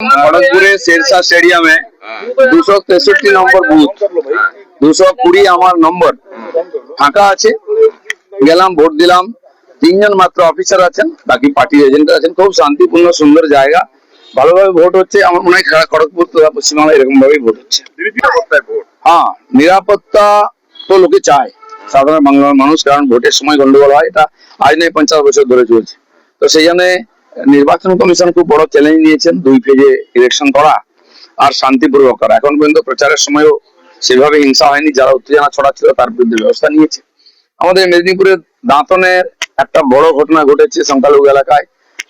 খড়গপুরে শেরশাহ স্টেডিয়ামে 263 নম্বর বুথ, 220 আমার নম্বর ফাঁকা আছে। গেলাম, ভোট দিলাম। 3 জন মাত্র অফিসার আছেন, বাকি পার্টি এজেন্ট আছেন। খুব শান্তিপূর্ণ সুন্দর জায়গা, ভালোভাবে ভোট হচ্ছে। আমার মনে হয় খড়গপুর তথা পশ্চিমবাংলা এরকম ভাবেই ভোট হচ্ছে। হ্যাঁ, নিরাপত্তা তো লোকে চায়, সাধারণ বাংলার মানুষ, কারণ ভোটের সময় গন্ডগোল হয়। এটা আজ নয়, 50 বছর ধরে চলছে। তো সেই জন্য নির্বাচন কমিশন খুব বড় চ্যালেঞ্জ নিয়েছেন, 2 ফেজে ইলেকশন করা আর শান্তিপূর্বক করা। এখন পর্যন্ত প্রচারের সময়ও সেভাবে হিংসা হয়নি। যারা উত্তেজনা ছড়াচ্ছিল তার বিরুদ্ধে ব্যবস্থা নিয়েছে। আমাদের মেদিনীপুরের দাঁতনের একটা বড় ঘটনা ঘটেছে। সংখ্যালঘু এলাকায়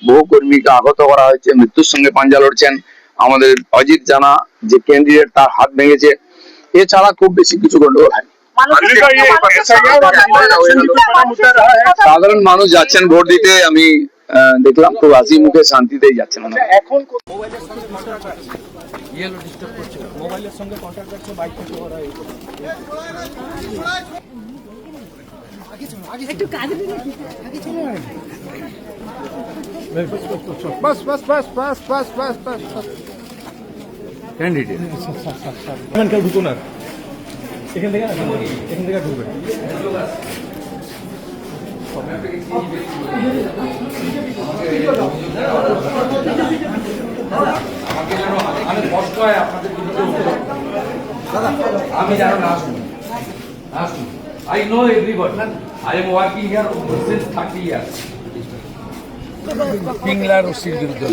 বহু কর্মীকে আহত করা হয়েছে, মৃত্যুর সঙ্গে পাঞ্জা লড়ছেন। আমাদের অজিত জানা যে ক্যান্ডিডেট, তার হাত ভেঙেছে। এছাড়া খুব বেশি কিছু গন্ডগোল হয়। সাধারণ মানুষ যাচ্ছেন ভোট দিতে, আমি দেখলাম খুব হাসি মুখে শান্তিতেই যাচ্ছেন। এখন মোবাইলের সঙ্গে কন্ট্যাক্ট রাখছে, বাইক থেকে ওরা একটু কাজে আগে চলো। বাস বাস বাস বাস বাস বাস বাস ক্যান্ডিডেট কেউ ঢুকুন না, এখান থেকে ঢুকবে। আমি কষ্ট হয় আপনাদের আমি জানো না। আসুন, I know everybody. I am working here since 30 years. পিংলার ওসির বিরুদ্ধে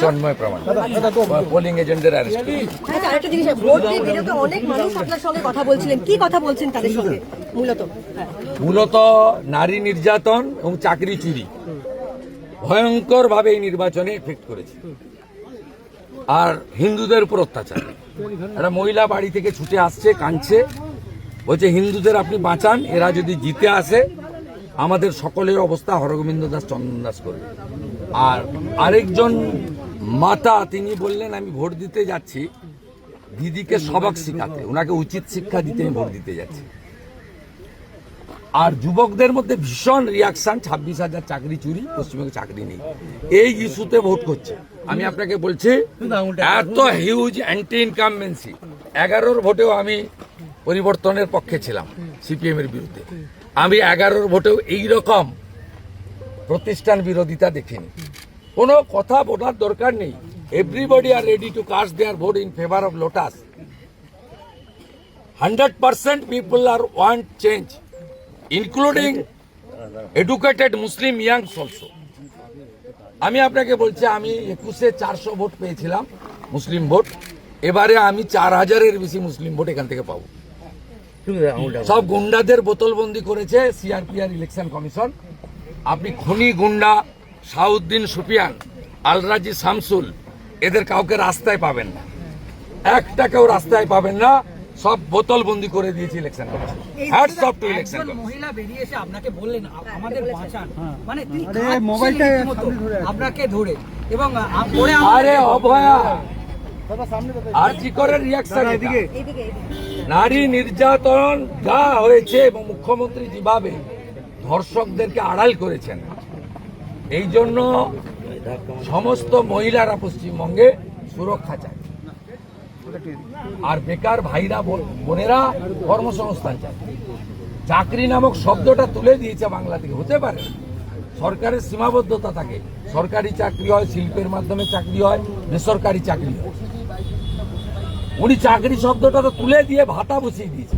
জন্ময় প্রমাণ পোলিং এজেন্টদের অ্যারেস্ট। আচ্ছা, আরেকটা জিনিস, ভোট দিয়ে বেরোতে অনেক মানুষ আপনার সঙ্গে কথা বলছিলেন, কি কথা বলছেন তাদের সঙ্গে? মূলত নারী নির্যাতন এবং চাকরি চুরি ভয়ঙ্কর ভাবে এই নির্বাচনে এফেক্ট করেছে। আর হিন্দুদের উপর অত্যাচার। একটা মহিলা বাড়ি থেকে ছুটে আসছে, কাঁদছে, বলছে হিন্দুদের আপনি বাঁচান, এরা যদি জিতে আসে আমাদের সকলের অবস্থা হরগোবিন্দ দাস, চন্দন দাস করবে। আর আরেকজন মাতা, তিনি বললেন আমি ভোট দিতে যাচ্ছি দিদিকে সবক শিখাতে, ওনাকে উচিত শিক্ষা দিতে আমি ভোট দিতে যাচ্ছি। আর যুবকদের মধ্যে ভীষণ রিয়াকশন, 26,000 চাকরি চুরি, পশ্চিমবঙ্গে চাকরি নেই, এই ইস্যুতে ভোট করছে। আমি আপনাকে বলছি এত হিউজ অ্যান্টি ইনকামবেন্সি। 11-র ভোটেও আমি পরিবর্তনের পক্ষে ছিলাম, সিপিএম এর বিরুদ্ধে। আমি 11-র ভোটেও এইরকম প্রতিষ্ঠান বিরোধিতা দেখিনি। কোনো কথা বলার দরকার নেই। Everybody are ready to cast their vote in favour of lotus. 100% people are want change, including educated Muslim youngs also. আমি আপনাকে বলছি, আমি 21-এ 400 ভোট পেয়েছিলাম, মুসলিম ভোট। এবারে আমি 4000-এর বেশি মুসলিম ভোট এখান থেকে পাবো। সব গুন্ডাদের বোতলবন্দি করেছে সিআরপিআর ইলেকশন কমিশন। আপনি খনি গুন্ডা শাহউদ্দিন সুফিয়ান, আলরাজি শামসুল, এদের কাউকে রাস্তায় পাবেন না, একটাকেও রাস্তায় পাবেন না। সব বোতলবন্দি করে দিয়েছে election commission. Hats off two election commission. মহিলা বেরিয়ে এসে আপনাকে বললেন আমাদের বাঁচান, মানে তিনি মোবাইলটা আপনাকে ধরে এবং আরে অভয়া আরজি করে রিয়াকশন। নারী নির্যাতন যা হয়েছে এবং মুখ্যমন্ত্রী যেভাবে ধর্ষকদেরকে আড়াল করেছেন, এই জন্য সমস্ত মহিলারা পশ্চিমবঙ্গে সুরক্ষা চায়। আর বেকার ভাইরা বোনেরা কর্মসংস্থান চায়। চাকরি নামক শব্দটা তুলে দিয়েছে বাংলা থেকে। হতে পারে সরকারের সীমাবদ্ধতা থাকে, সরকারি চাকরি হয়, শিল্পের মাধ্যমে চাকরি হয়, বেসরকারি চাকরি হয়। উনি চাকরি শব্দটা তো তুলে দিয়ে ভাতা বসিয়ে দিয়েছে।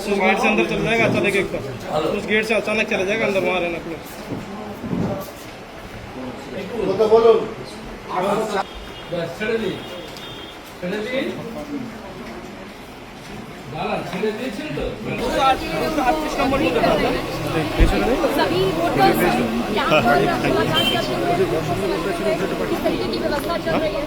उस गेट से अंदर चल जाएगा, अच्छा देखे उस गेट से अचानक चला जाएगा अंदर, वहाँ रहना प्लीज। बोलो ছেড়ে দিন, ছেড়ে দিন, দাঁড়ান, ছেড়ে দিয়েছেন তো। 38 नंबर सभी वोटर्स यहाँ पर मतदान करते हुए किस तरीके की व्यवस्था चल रही है?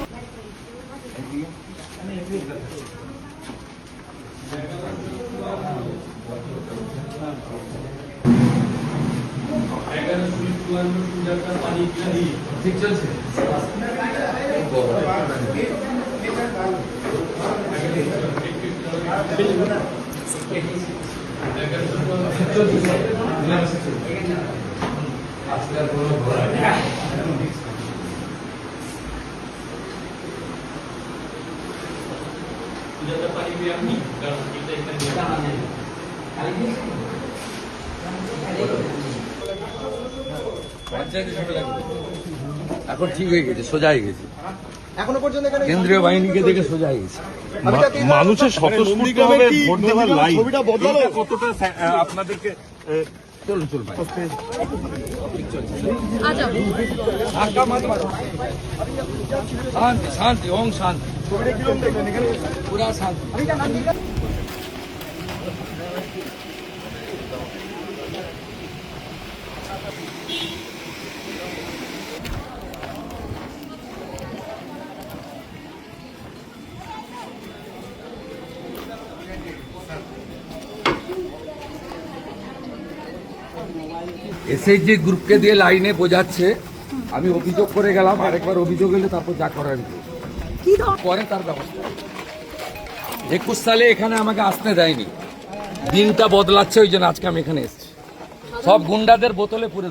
पानी ঠিক চলছে এখন ঠিক হয়ে গেছে, সোজা হয়ে গেছে। এখনো পর্যন্ত এখানে কেন্দ্রীয় বাহিনীকে দেখে সোজা হয়ে গেছে। মানুষের স্বতঃস্ফূর্তভাবে ভোট দেওয়ার লাইন ছবিটা বদলালো? এইটা কতটা আপনাদেরকে চলুন চলুন ভাই। आ जाओ শান্তি শান্তি ওম শান্তি, পুরা শান্তি। এসএইচজি গ্রুপকে দিয়ে লাইনে বোঝাচ্ছে, আমি অভিযোগ করে গেলাম, আরেকবার অভিযোগ এলে তারপর যা করার আমি করব। পরে তার ব্যবস্থা 21 সালে এখানে আমাকে আসতে দেয়নি, দিনটা বদলাচ্ছে, ওই জন্য আজকে আমি এখানে এসেছি। সব গুন্ডাদের বোতলে পুরে